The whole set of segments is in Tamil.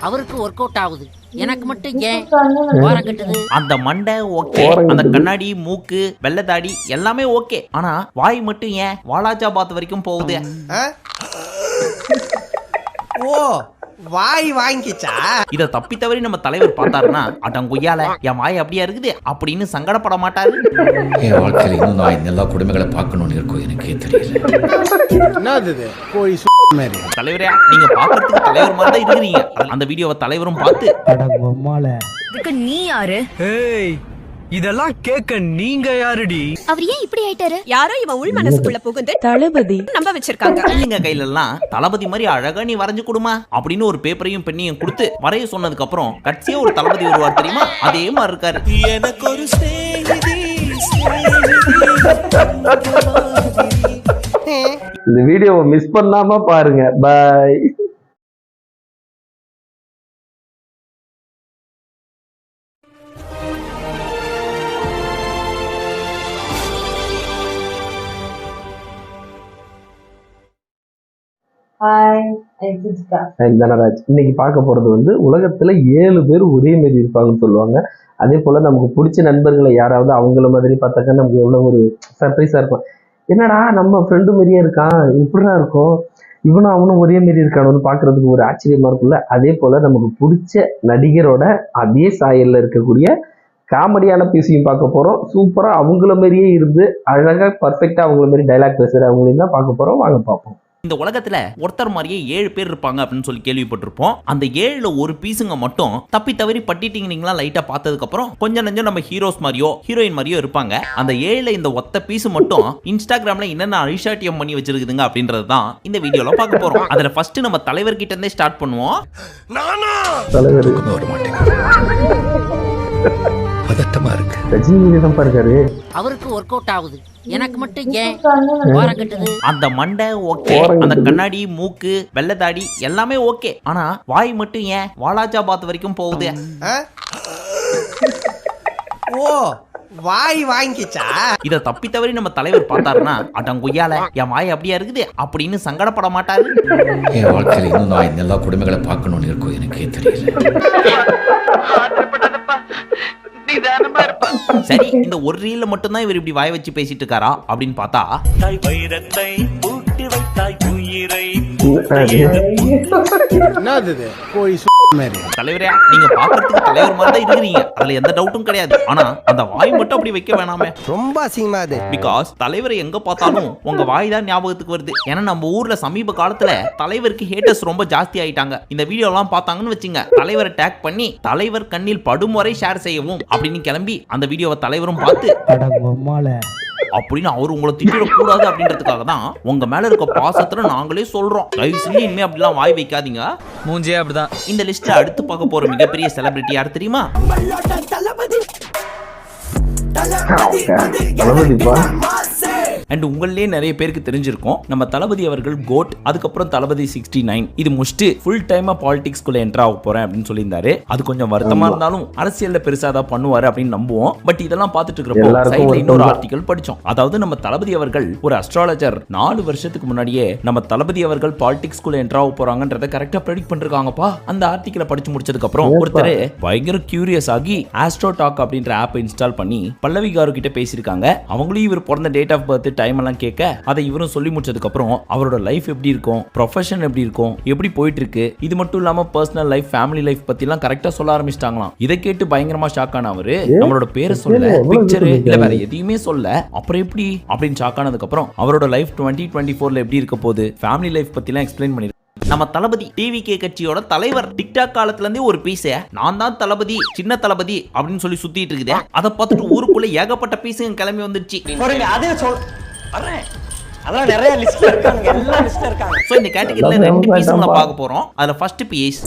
அவருக்கு ஒர்க் அவுட் ஆகுது, எனக்கு மட்டும் ஏன் ஓரம் கட்டுது? அந்த மண்டை ஓகே, அந்த கண்ணாடி, மூக்கு, வெள்ளதாடி எல்லாமே ஓகே, ஆனா வாய் மட்டும் ஏன் வாலாஜாபாத் வரைக்கும் போகுது? ஓ, வாய் வாங்கிச்சா? இத தப்பி தவறி நம்ம தலைவர் பார்த்தாருன்னா, அடங்குய்யால என் வாய் அப்படியா இருக்குது அப்படின்னு சங்கடப்பட மாட்டாரு. என் வாழ்க்கையில இன்னும் நான் எல்லா குடும்பங்களை பார்க்கணும்னு இருக்கும், எனக்கே தெரியல. என்னது போய் தலைவரே, நீங்க பாக்குறதுக்கு தலைவர் மாதிரி தான் இருக்கிறீங்க. அந்த வீடியோவை தலைவரும் பார்த்து, இதுக்கு நீ யாரு? ஏய், இதெல்லாம் கேட்க நீங்க யாருடி? அவர் ஏன் இப்படி ஆயிட்டாரு? யாரோ இவன் உள் மனசுக்குள்ள புகுந்து தளபதி நம்ப வச்சிருக்காங்க. பிள்ளைங்க கையில எல்லாம் தளபதி மாதிரி அழகா நீ வரைஞ்சு கொடுமா அப்படின்னு ஒரு பேப்பரையும் பெண்ணையும் கொடுத்து வரைய சொன்னதுக்கு அப்புறம் கட்சியா ஒரு தளபதி வருவார் தெரியுமா? அதே மாதிரி இருக்காரு. எனக்கு ஒரு இந்த வீடியோவை மிஸ் பண்ணாம பாருங்க. பை. தனராஜ். இன்னைக்கு பார்க்க போறது வந்து உலகத்துல 7 பேர் ஒரே மாதிரி இருப்பாங்கன்னு சொல்லுவாங்க. அதே போல நமக்கு பிடிச்ச நண்பர்களை யாராவது அவங்கள மாதிரி பார்த்தாக்கா நமக்கு எவ்வளவு ஒரு சர்ப்ரைஸா இருக்கும். என்னடா நம்ம ஃப்ரெண்டு மாதிரியே இருக்கான், இப்படிதான் இருக்கும், இவனும் அவனும் ஒரே மாதிரி இருக்கானு பாக்குறதுக்கு ஒரு ஆச்சரியமா இருக்கும்ல. அதே போல நமக்கு பிடிச்ச நடிகரோட அதே சாயல்ல இருக்கக்கூடிய காமெடியான பீஸையும் பார்க்க போறோம். சூப்பரா அவங்கள மாதிரியே இருந்து அழகா பர்ஃபெக்டா அவங்கள மாதிரி டைலாக் பேசுற அவங்களையும் தான் பார்க்க போறோம். வாங்க பார்ப்போம். இந்த உலகத்துல ஒருத்தர் மாதிரியே 7 பேர் இருப்பாங்க அப்படின்னு சொல்லி கேள்விப்பட்டிருப்போம். அந்த 7ல ஒரு பீஸுங்க மட்டும் தப்பி தவறி பட்டிட்டீங்களா லைட்டா பார்த்ததுக்கு அப்புறம் கொஞ்சம் நஞ்சம் நம்ம ஹீரோஸ் மாதிரியோ ஹீரோயின் மாதிரியோ இருப்பாங்க. அந்த 7ல இந்த ஒத்த பீஸ் மட்டும் இன்ஸ்டாகிராம்ல என்னென்ன அழிஷாட்டியம் பண்ணி வச்சிருக்குதுங்க அப்படின்றது தான் இந்த வீடியோல பார்க்க போறோம். அதுல ஃபர்ஸ்ட் நம்ம தலைவர் கிட்ட இருந்தே ஸ்டார்ட் பண்ணுவோம். தலைவர் வர மாட்டேங்க, பதட்டமா இருக்கு. ரஜினி தான் பாருக்காரு. அவருக்கு ஒர்க் அவுட் ஆகுது, எனக்கு மட்டும் ஏன் ஓரம் கட்டுது? அந்த மண்டை ஓகே, அந்த கண்ணாடி, மூக்கு, வெள்ளதாடி எல்லாமே ஓகே, ஆனா வாய் மட்டும் ஏன் வாலாஜாபாத் வரைக்கும் போகுது? ஓ, வாய் வாங்கிச்சா? இத தப்பி தவறி நம்ம தலைவர் பார்த்தாருன்னா, அடங்குய்யால என் வாய் அப்படியா இருக்குது அப்படின்னு சங்கடப்பட மாட்டாரு. என் வாழ்க்கையில இன்னும் நான் எல்லா குடும்பங்களை பார்க்கணும்னு இருக்கும், எனக்கே தெரியல. சரி, இந்த ஒரு ரீல்ல மட்டும் தான் இவர் இப்படி வாய் வச்சு பேசிட்டு இருக்காரா அப்படின்னு பார்த்தா, என்னது போய் தலைவரே, நீங்க பாக்குறதுக்கு தலைவர் மாதிரி தான் இருக்கிறீங்க, அதுல எந்த டவுட்டும் கிடையாது. ஆனா அந்த வாய் மட்டும் அப்படி வைக்க வேணாமே. ரொம்ப அசிங்கமா அது. பிகாஸ் தலைவரை எங்க பார்த்தாலும் உங்க வாய் தான் ஞாபகத்துக்கு வருது. ஏன்னா நம்ம ஊர்ல சமீப காலத்துல தலைவருக்கு ஹேட்டர்ஸ் ரொம்ப ஜாஸ்தி ஆயிட்டாங்க. இந்த வீடியோ எல்லாம் பார்த்தாங்கன்னு வச்சுங்க, தலைவரை டேக் பண்ணி தலைவர் கண்ணில் படும் வரை ஷேர் செய்யவும் அப்படின்னு கிளம்பி அந்த வீடியோவை தலைவரும் பார்த்து அப்படின்னு அவர் உங்களை திட்டிடக்கூடாது அப்படின்றதுக்காக தான் உங்க மேல இருக்க பாசத்துல நாங்களே சொல்றோம், தயவு செஞ்சு இனிமே அப்படிலாம் வாய் வைக்காதீங்க. மூஞ்சே அப்படிதான். இந்த லிஸ்ட்ல அடுத்து பார்க்க போற மிகப்பெரிய செலிபிரிட்டி யார் தெரியுமா? அண்ட் உங்களே நிறைய பேருக்கு தெரிஞ்சிருக்கும், நம்ம தளபதி அவர்கள் கோட், அதுக்கப்புறம் தளபதி 69 இது முடிச்சுட்டு ஃபுல் டைமா பாலிடிக்ஸ்குள்ள என்டர் ஆக போறேன் அப்படின்னு சொல்லியிருந்தாரு. அது கொஞ்சம் வருத்தமா இருந்தாலும் அரசியல்ல பெருசா தான் பண்ணுவாரு அப்படின்னு நம்புவோம். பட் இதெல்லாம் பார்த்துட்டு இருக்கிறப்போ சைட்ல இன்னொரு ஆர்டிகல் படிச்சோம். அதாவது நம்ம தளபதி அவர்கள் ஒரு அஸ்ட்ராலஜர் 4 வருஷத்துக்கு முன்னாடியே நம்ம தளபதி அவர்கள் பாலிடிக்ஸ்குள்ள என்டர் ஆக போறாங்கன்றத கரெக்டா ப்ரெடிக்ட் பண்ணிருக்காங்கப்பா. அந்த ஆர்டிகலை படிச்சு முடிச்சதுக்கு அப்புறம் ஒருத்தர் பயங்கர கியூரியஸ் ஆகி ஆஸ்ட்ரோ டாக் அப்படின்ற ஆப் இன்ஸ்டால் பண்ணி பல்லவி காரு கிட்ட பேசியிருக்காங்க. அவங்களும் இவர் பிறந்த டேட் ஆஃப் பர்த் டைம் எல்லாம் கேட்க அதை இவரும் சொல்லி முடிச்சதுக்கு அப்புறம் அவரோட லைஃப் எப்படி இருக்கும், ப்ரொஃபஷன் எப்படி இருக்கும், எப்படி போயிட்டு இருக்கு, இது மட்டும் இல்லாம பர்சனல் லைஃப், ஃபேமிலி லைஃப் பத்தி எல்லாம் கரெக்டா சொல்ல ஆரம்பிச்சிட்டாங்களாம். இதை கேட்டு பயங்கரமா ஷாக் ஆன அவரு நம்மளோட பேரை சொல்ல, பிக்சர் இல்ல வேற எதையுமே சொல்ல, அப்புறம் எப்படி அப்படின்னு ஷாக் ஆனதுக்கு அப்புறம் அவரோட லைஃப் 2024ல எப்படி இருக்க போகுது, ஃபேமிலி லைஃப் பத்தி எல்லாம் எக்ஸ்பிளைன் பண்ணி நம்ம தளபதி டிவிகே கட்சியோட தலைவர் டிக்டாக் காலத்துல இருந்தே ஒரு பீஸ நான் தான் தளபதி, சின்ன தளபதி அப்படின்னு சொல்லி சுத்திட்டு இருக்குது. அதை பார்த்துட்டு ஊருக்குள்ள ஏகப்பட்ட பீஸுங்க கிளம்பி வந்துருச்சு. அதெல்லாம் நிறைய லிஸ்ட்ல இருக்காங்க, எல்லா லிஸ்ட்ல இருக்காங்க. சோ இந்த கேட்டகரியில 2 பீஸ்ங்கள பார்க்க போறோம். அதுல ஃபர்ஸ்ட் பீஸ்,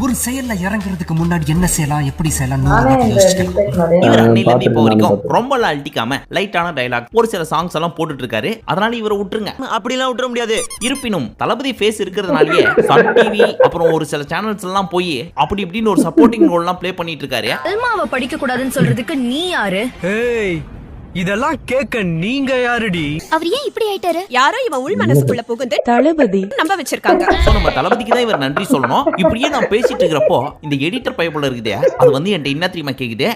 ஒரு செயல்ல இறங்குறதுக்கு முன்னாடி என்ன செய்யலாம், எப்படி செய்யலாம், இவர் அன்னையில இப்போ வரைக்கும் ரொம்ப அல்டிக்காம லைட்டான டயலாக், ஒரு சில சாங்ஸ் எல்லாம் போட்டுட்டு இருக்காரு. அதனால இவரை விட்டுருங்க, அப்படி எல்லாம் விட்டுற முடியாது. இருப்பினும் தளபதி ஃபேஸ் இருக்கிறதுனாலயே சன் டிவி அப்புறம் ஒரு சில சேனல்ஸ் எல்லாம் போய் அப்படி இப்படின்னு ஒரு சப்போர்ட்டிங் ரோல் எல்லாம் ப்ளே பண்ணிட்டு இருக்காரு. அல்மாவை படிக்க கூடாதுன்னு சொல்றதுக்கு நீ யாரு? ஏய், இதெல்லாம் கேட்க நீங்க யாருடி? அவர் ஏன் இப்படி ஆயிட்டாரு? யாரோ இவன் உள் மனசுக்குள்ள புகுந்து தளபதி நம்ப வச்சிருக்காங்க. சோ நம்ம தளபதிக்கு தான் இவர் நன்றி சொல்லணும். இப்படியே நான் பேசிட்டு இருக்கிறப்போ இந்த எடிட்டர் பைபிள் இருக்குதே, அது வந்து என்கிட்ட என்ன தெரியுமா கேக்குது?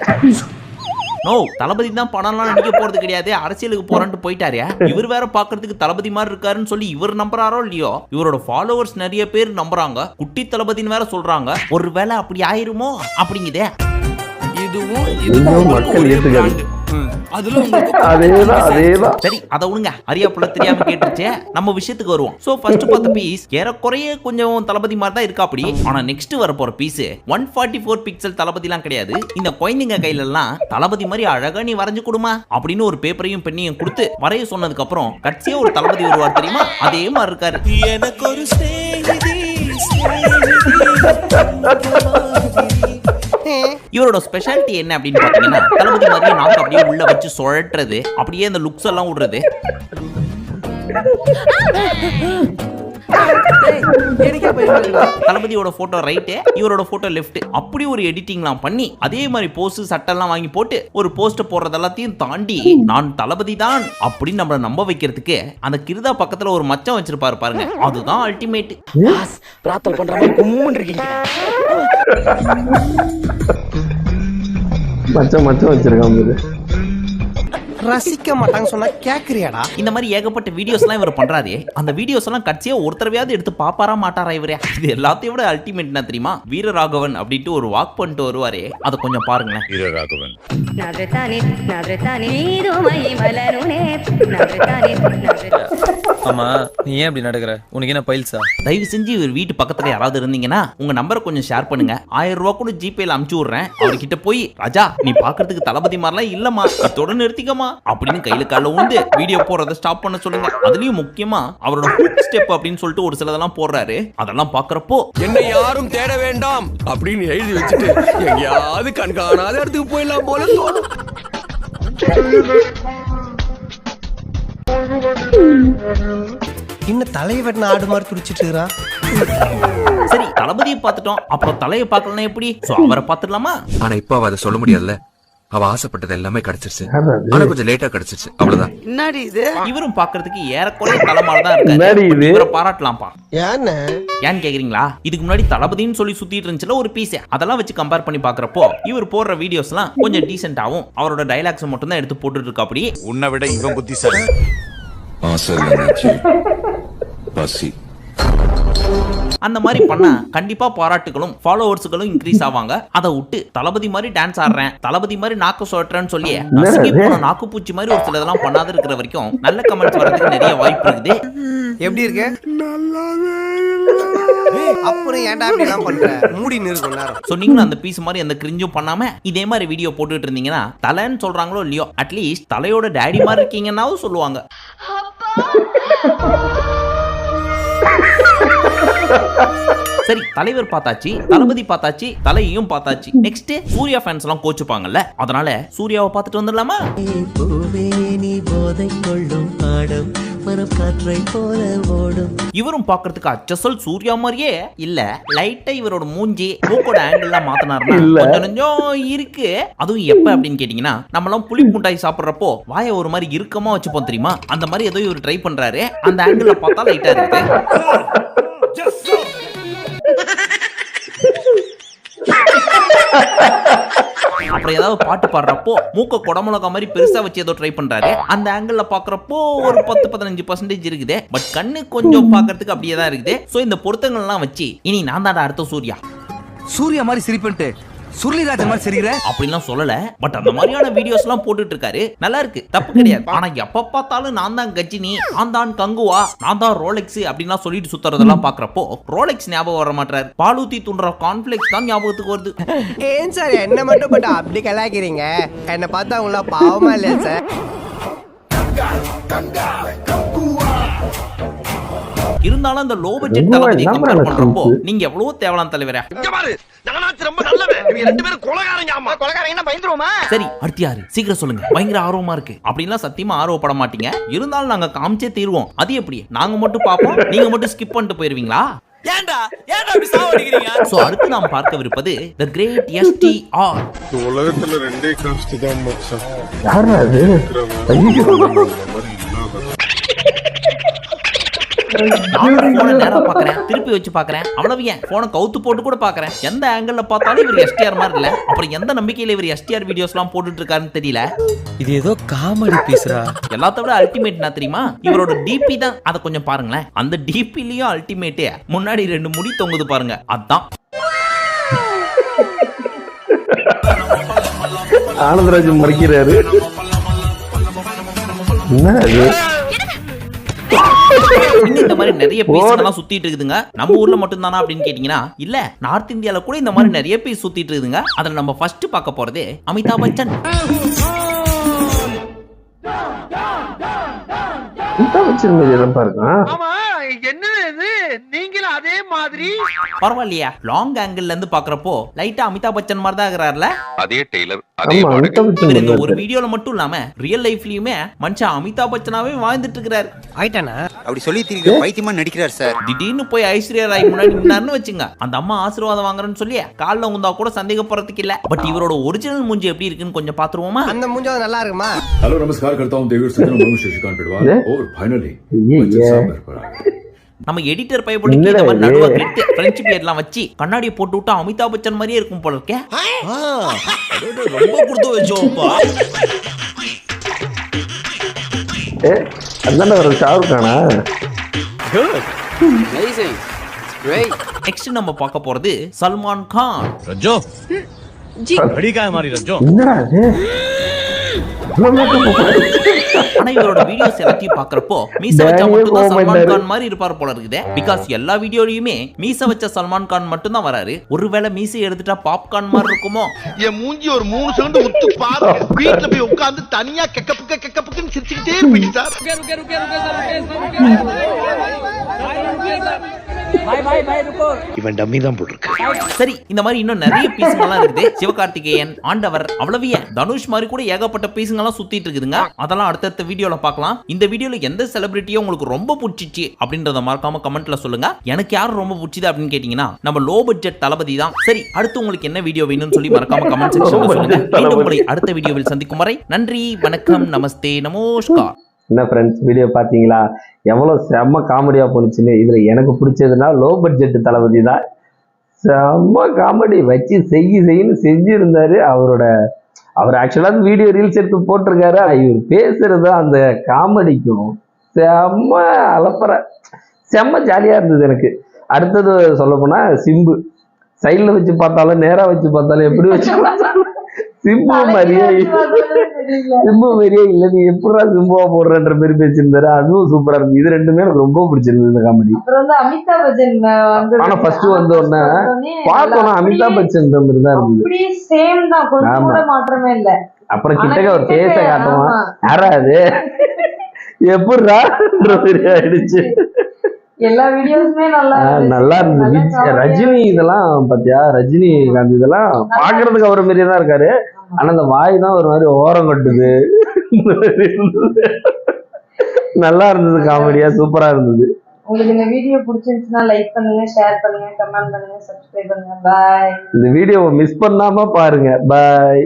நோ, தளபதி தான் படம்லாம் நடிக்க போறது கிடையாது, அரசியலுக்கு போறான்ட்டு போயிட்டாரு. இவர் வேற பாக்குறதுக்கு தளபதி மாதிரி இருக்காருன்னு சொல்லி இவர் நம்புறாரோ இல்லையோ, இவரோட ஃபாலோவர்ஸ் நிறைய பேர் நம்புறாங்க. குட்டி தளபதின்னு வேற சொல்றாங்க. ஒருவேளை அப்படி ஆயிருமோ அப்படிங்குதே. இதுவும் மக்கள் ஏற்றுக்காது. சரி, அத விடுங்க, அரியா புள்ள தெரியாம கேட்டுச்சே. நம்ம விஷயத்துக்கு வருவோம். சோ ஃபர்ஸ்ட் பார்த்த பீஸ் ஏறக்குறைய கொஞ்சம் தளபதி மாதிரி தான் இருக்கா அப்படி. ஆனா நெக்ஸ்ட் வர போற பீஸ் 144 பிக்சல் தளபதிலாம் கிடையாது. இந்த குழந்தைங்க கையில எல்லாம் தளபதி மாதிரி அழகா நீ வரைஞ்சு கொடுமா அப்படின்னு ஒரு பேப்பரையும் பெண்ணையும் கொடுத்து வரைய சொன்னதுக்கு அப்புறம் கட்சியா ஒரு தளபதி வருவார் தெரியுமா, அதே மாதிரி இருக்காரு. எனக்கு ஒரு இவரோட ஸ்பெஷாலிட்டி என்ன அப்படின்னு பாத்தீங்கன்னா, தளபதி மாதிரியே நாக்கு அப்படியே உள்ள வச்சு சுழற்றுறது, அப்படியே அந்த லுக்ஸ் எல்லாம் விடுறது. தளபதியோட போட்டோ ரைட், இவரோட போட்டோ லெஃப்ட், அப்படி ஒரு எடிட்டிங்லாம் பண்ணி அதே மாதிரி போஸ்ட் சட்டெல்லாம் வாங்கி போட்டு ஒரு போஸ்ட் போடுறது எல்லாத்தையும் தாண்டி நான் தளபதி தான் அப்படின்னு நம்மள நம்ப வைக்கிறதுக்கு அந்த கிருதா பக்கத்துல ஒரு மச்சம் வச்சிருப்பாரு பாருங்க, அதுதான் அல்டிமேட். பிரார்த்தனை பண்ற மாதிரி கும்முன்னு இருக்கீங்க. மச்சம் வச்சிருக்காங்க. ரசிக்க மாட்டாங்க சொன்னா கேக்குறியாடா? இந்த மாதிரி ஏகப்பட்ட வீடியோஸ் எல்லாம் இவர் பண்றாரு. அந்த வீடியோஸ் எல்லாம் கட்சியா ஒருத்தரவையாவது எடுத்து பாப்பாரா மாட்டாரா இவரே? இது எல்லாத்தையும் விட அல்டிமேட் என்ன தெரியுமா, வீரராகவன் அப்படின்ட்டு ஒரு வாக் பண்ணிட்டு வருவாரே, அதை கொஞ்சம் பாருங்களேன். வீரராகவன் ஆமா, நீ ஏன் அப்படி நடக்கிற? உனக்கு என்ன பைல்ஸா? தயவு செஞ்சு இவர் வீட்டு பக்கத்துல யாராவது இருந்தீங்கன்னா உங்க நம்பரை கொஞ்சம் ஷேர் பண்ணுங்க. 1000 ரூபாய் கூட ஜிபேல அனுப்பிச்சு விடுறேன். அவர்கிட்ட போய், ராஜா நீ பாக்குறதுக்கு தளபதி மாதிரிலாம் இல்லமா, இதோட நிறுத்திக்கமா அப்படின்னு கையில கால உண்டு வீடியோ போறதை ஸ்டாப் பண்ண சொல்லுங்க. அதுலயும் முக்கியமா அவரோட ஹுக் ஸ்டெப் அப்படின்னு சொல்லிட்டு ஒரு சிலதெல்லாம் போடுறாரு. அதெல்லாம் பாக்குறப்போ என்னை யாரும் தேட வேண்டாம் அப்படின்னு எழுதி வச்சுட்டு எங்கேயாவது கண்காணாத இடத்துக்கு போயிடலாம் போல தோணும். இன்னும் தலையை வெட்டின ஆடு மாதிரி துடிச்சிட்டு இருக்கிறான். சரி, தளபதியை பார்த்துட்டோம், அப்புறம் தலையை பார்க்கலன்னா எப்படி? சோ அவரை பார்த்துடலாமா? ஆனா இப்ப அவ அதை சொல்ல முடியாதுல்ல. அவ ஆசைப்பட்டது எல்லாமே கிடைச்சிருச்சு, ஆனா கொஞ்சம் லேட்டா கிடைச்சிருச்சு, அவ்வளவுதான். என்னடி இது? இவரும் பாக்குறதுக்கு ஏறக்குறைய தலைமால தான் இருக்காரு. இவரை பாராட்டலாம்ப்பா. ஏன்னு கேக்குறீங்களா? இதுக்கு முன்னாடி தளபதின்னு சொல்லி சுத்திட்டு இருந்துச்சுல ஒரு பீஸ், அதெல்லாம் வச்சு கம்பேர் பண்ணி பாக்குறப்போ இவர் போடுற வீடியோஸ் எல்லாம் கொஞ்சம் டீசென்டாவும் அவரோட டைலாக்ஸ் மட்டும் தான் எடுத்து போட்டுட்டு இருக்கா. அப்படி உன்னை விட இவன் புத்திசாலி. பசி அந்த மாதிரி பண்ணா கண்டிப்பா பாராட்டுகளும் ஃபாலோவர்ஸ்களும் இன்க்ரீஸ் ஆவாங்க. அதை விட்டு தளபதி மாதிரி டான்ஸ் ஆடுறேன், தளபதி மாதிரி நாக்கு சொல்றேன்னு சொல்லி நசுக்கி போன நாக்கு பூச்சி மாதிரி ஒரு சிலதெல்லாம் பண்ணாத இருக்கிற வரைக்கும் நல்ல கமெண்ட்ஸ் வரதுக்கு நிறைய வாய்ப்பு இருக்குது. எப்படி இருக்கு? அப்புறம் ஏன்டா இப்படி எல்லாம் பண்ற? மூடி நிறுத்து நேரம். சோ நீங்களும் அந்த பீஸ் மாதிரி அந்த கிரிஞ்சும் பண்ணாம இதே மாதிரி வீடியோ போட்டுட்டு இருந்தீங்கன்னா, தலைன்னு சொல்றாங்களோ இல்லையோ, அட்லீஸ்ட் தலையோட டேடி மாதிரி இருக்கீங்கன்னாவும் சொல்லுவாங்க. சரி, தலைவர் பார்த்தாச்சு, தளபதி பார்த்தாச்சு, தலையையும் பார்த்தாச்சு. நெக்ஸ்ட் சூர்யா ஃபேன்ஸ் எல்லாம் கோச்சுப்பாங்கல்ல, அதனால சூர்யாவை பார்த்துட்டு வந்துடலாமா? இவரும் பார்க்கிறதுக்கு அச்சசல் சூர்யா மாதிரியே இல்ல, லைட்டா இவரோட மூஞ்சி மூக்கோட ஆங்கிள் மாத்தினாருன்னா கொஞ்சம் இருக்கு. அதுவும் எப்ப அப்படின்னு கேட்டீங்கன்னா, நம்மளாம் புளி முட்டாய் சாப்பிடுறப்போ வாயை ஒரு மாதிரி இறுக்கமா வச்சுப்போம் தெரியுமா, அந்த மாதிரி ஏதோ இவர் ட்ரை பண்றாரு. அந்த ஆங்கிள் பார்த்தா லைட்டா இருக்கு. அப்புறம் ஏதாவது பாட்டு பாடுறப்போ மூக்க கொடமுளகா மாதிரி பெருசா வச்சு ஏதோ ட்ரை பண்றாரு. அந்த ஆங்கிள் பாக்குறப்போ ஒரு 10-15% இருக்குது. பட் கண்ணு கொஞ்சம் பாக்குறதுக்கு அப்படியே தான் இருக்குது. சோ இந்த பொருத்தங்கள் எல்லாம் வச்சு இனி நான் தான் அடுத்த சூர்யா மாதிரி சிரிப்பன்ட்டு சுருளிராஜன் மாதிரி சிரிக்கிற அப்படின்லாம் சொல்லல. பட் அந்த மாதிரியான வீடியோஸ் எல்லாம் போட்டுட்டு இருக்காரு. நல்லா இருக்கு, தப்பு கிடையாது. ஆனா எப்ப பார்த்தாலும் நான் தான் கஜினி, நான் தான் கங்குவா, நான் தான் ரோலெக்ஸ் அப்படின்லாம் சொல்லிட்டு சுத்துறதெல்லாம் பாக்குறப்போ ரோலெக்ஸ் ஞாபகம் வர மாட்டாரு. பாலூத்தி தூண்டுற கான்ஃபிளிக்ஸ் தான் ஞாபகத்துக்கு வருது. ஏன் சார் என்ன மட்டும் பட் அப்படி கலாய்க்கிறீங்க? என்ன பார்த்தா உங்களா பாவமா இல்லையா சார்? இருந்தாலும் அந்த லோ பட்ஜெட் தளபதி கம்பேர் பண்றப்போ நீங்க எவ்வளவு தேவலாம் தலைவரே. சரி, அடுத்து யாரு சீக்கிரம் சொல்லுங்க, பயங்கர ஆர்வமா இருக்கு. அப்படின்லாம் சத்தியமா ஆர்வப்பட மாட்டீங்க. இருந்தாலும் நாங்க காமிச்சே தீர்வோம். அது எப்படி? நாங்க மட்டும் பாப்போம், நீங்க மட்டும் ஸ்கிப் பண்ணிட்டு போயிருவீங்களா? ஏன்டா அப்படி சாவடிக்கிறீங்க? சோ அடுத்து நாம் பார்க்கவிருப்பது தி கிரேட் எஸ்டிஆர். உலகத்துல ரெண்டே காஸ்ட் தான் மச்சான். யாரா அது? நேரா பாக்குறேன், திருப்பி வச்சு பாக்குறேன், அவ்வளவு ஏன் போனை கவுத்து போட்டு கூட பாக்குறேன். எந்த ஆங்கிள் பார்த்தாலும் இவர் எஸ்டிஆர் மாதிரி இல்ல. அப்புறம் எந்த நம்பிக்கையில இவர் எஸ்டிஆர் வீடியோஸ் எல்லாம் போட்டுட்டு இருக்காருன்னு தெரியல. இது ஏதோ காமெடி பீஸ்ரா. எல்லாத்த விட அல்டிமேட் என்ன தெரியுமா? இவரோட டிபி தான். அதை கொஞ்சம் பாருங்களேன். அந்த டிபிலயும் அல்டிமேட்டே முன்னாடி 2 முடி தொங்குது பாருங்க. அதான் ஆனந்தராஜ் மறைக்கிறாரு. என்ன அது? இந்த மாதிரி நிறைய பீஸ் எல்லாம் சுத்திட்டு இருக்குதுங்க. நம்ம ஊர்ல மட்டும் தானா அப்படின்னு கேட்டீங்கன்னா இல்ல, நார்த் இந்தியால கூட இந்த மாதிரி நிறைய பீஸ் சுத்திட்டு இருக்குதுங்க. அதுல நம்ம ஃபர்ஸ்ட் பார்க்க போறது அமிதாப் பச்சன். பரவாயில்லையா, லாங் ஆங்கிள் இருந்து பாக்குறப்போ லைட்டா அமிதாப் பச்சன் மாதிரி தான் இருக்கிறார்ல. அதே டெய்லர் அதே மாடல். இந்த ஒரு வீடியோல மட்டும் இல்லாம ரியல் லைஃப்லயுமே மனுஷன் அமிதாப் பச்சனாவே வாழ்ந்துட்டு இருக்காரு. ஆயிட்டானா? அப்படி சொல்லி திருப்பி பைத்தியமா நடிக்கிறார் சார். திடீர்னு போய் ஐஸ்வர்யா ராய் முன்னாடி நின்னாருன்னு வச்சுங்க, அந்த அம்மா ஆசீர்வாதம் வாங்குறேன்னு சொல்லி கால்ல உந்தா கூட சந்தேகப்படுறதுக்கு இல்ல. பட் இவரோட ஒரிஜினல் மூஞ்சி எப்படி இருக்குன்னு கொஞ்சம் பாத்துருவோமா? அந்த மூஞ்சி நல்லா இருக்குமா? हेलो नमस्कार करता हूं देवीर सज्जन मैं शशिकांत पिडवाल और फाइनली நம்ம எடிட்டர் பையபடிக்கு இந்த மாதிரி நடுவா கிட்ட ஃப்ரெஞ்ச் பியர்லாம் வச்சு கண்ணாடியை போட்டு விட்டா அமிதாப் பச்சன் மாதிரியே இருக்கும் போல இருக்கே. ரொம்ப கொடுத்து வச்சோம்ப்பா. அதான ஒரு ஷாருக் கானா? நெக்ஸ்ட் நம்ம பார்க்க போறது சல்மான் கான். ரஜோ बड़ी का है हमारी रज्जो. என்னடா இது? ஆனா இவரோட வீடியோஸ் எல்லாத்தையும் பாக்குறப்போ மீச வச்சா மட்டும் தான் சல்மான் கான் மாதிரி இருப்பார் போல இருக்குது. பிகாஸ் எல்லா வீடியோலயுமே மீச வச்ச சல்மான் கான் மட்டும் தான் வராரு. ஒருவேளை மீசை எடுத்துட்டா பாப்கார்ன் மாதிரி இருக்குமோ? என் மூஞ்சி ஒரு 3 செகண்ட் உத்து பாரு. வீட்ல போய் உட்கார்ந்து தனியா கெக்கப்புன்னு சிரிச்சுக்கிட்டே இருப்பீங்க சார். இவன் டம்மி தான் போட்டுருக்கு. சரி, இந்த மாதிரி இன்னும் நிறைய பீஸுங்கெல்லாம் இருக்குது. சிவகார்த்திகேயன், ஆண்டவர், அவ்வளவு தனுஷ் மாதிரி கூட ஏகப்பட்ட பீஸுங்கெல்லாம் சுத்திட்டு இருக்குதுங்க. அதெல்லாம் அடுத்தடுத்த வீடியோல பார்க்கலாம். இந்த வீடியோல எந்த செலிபிரிட்டியோ உங்களுக்கு ரொம்ப பிடிச்சிச்சு அப்படின்றத மறக்காம கமெண்ட்ல சொல்லுங்க. எனக்கு யாரும் ரொம்ப பிடிச்சது அப்படின்னு கேட்டீங்கன்னா நம்ம லோ பட்ஜெட் தளபதி தான். சரி, அடுத்து உங்களுக்கு என்ன வீடியோ வேணும்னு சொல்லி மறக்காம கமெண்ட் செக்ஷன்ல சொல்லுங்க. மீண்டும் உங்களை அடுத்த வீடியோவில் சந்திக்கும் வரை நன்றி, வணக்கம், நமஸ்தே, நமஸ்கார். என்ன ஃப்ரெண்ட்ஸ், வீடியோ பார்த்தீங்களா? எவ்வளோ செம்ம காமெடியாக போணுச்சுன்னு. இதில் எனக்கு பிடிச்சதுன்னா லோ பட்ஜெட் தளபதி தான். செம்ம காமெடி வச்சு செய்யுன்னு செஞ்சுருந்தாரு. அவர் ஆக்சுவலாக வீடியோ ரீல்ஸ் எடுத்து போட்டிருக்காரு. இவர் பேசுறது அந்த காமெடிக்கும் செம்ம அலப்பற, செம்ம ஜாலியாக இருந்தது எனக்கு. அடுத்தது சொல்ல போனால் சிம்பு. சைடில் வச்சு பார்த்தாலும் நேராக வச்சு பார்த்தாலும் எப்படி வச்சு சிம்பு மாதிரியே இல்லை. நீ எப்படா சிம்புவா போடுறன்ற மாதிரி பேசியிருந்தாரு. அதுவும் சூப்பரா இருக்கு. இது ரெண்டுமே எனக்கு ரொம்ப பிடிச்சிருந்தது இந்த காமெடி. அமிதாப் பச்சன் ஆனா ஃபர்ஸ்ட் வந்த உடனே பார்த்தோம்னா அமிதாப் பச்சன் மாதிரி தான் இருந்தது. சேம் தான், கொஞ்சம் கூட மாற்றமே இல்ல. அப்புறம் கிட்டக்க ஒரு பேச காட்டுவான், யாரா அது எப்படின்ற மாதிரி ஆயிடுச்சு. எல்லா வீடியோஸுமே நல்லா இருந்தது. ரஜினி இதெல்லாம் பாத்தியா, ரஜினி காந்தி இதெல்லாம் பாக்குறதுக்கு அவர மாதிரியே தான் இருக்காரு. ஆனா அந்த வாய் தான் ஒரு மாதிரி ஓரம் கட்டுது. நல்லா இருந்தது, காமெடியா சூப்பரா இருந்தது. உங்களுக்கு இந்த வீடியோ பிடிச்சிருந்துச்சுன்னா லைக் பண்ணுங்க, ஷேர் பண்ணுங்க, கமெண்ட் பண்ணுங்க, சப்ஸ்கிரைப் பண்ணுங்க. பாய். இந்த வீடியோவை மிஸ் பண்ணாம பாருங்க. பாய்.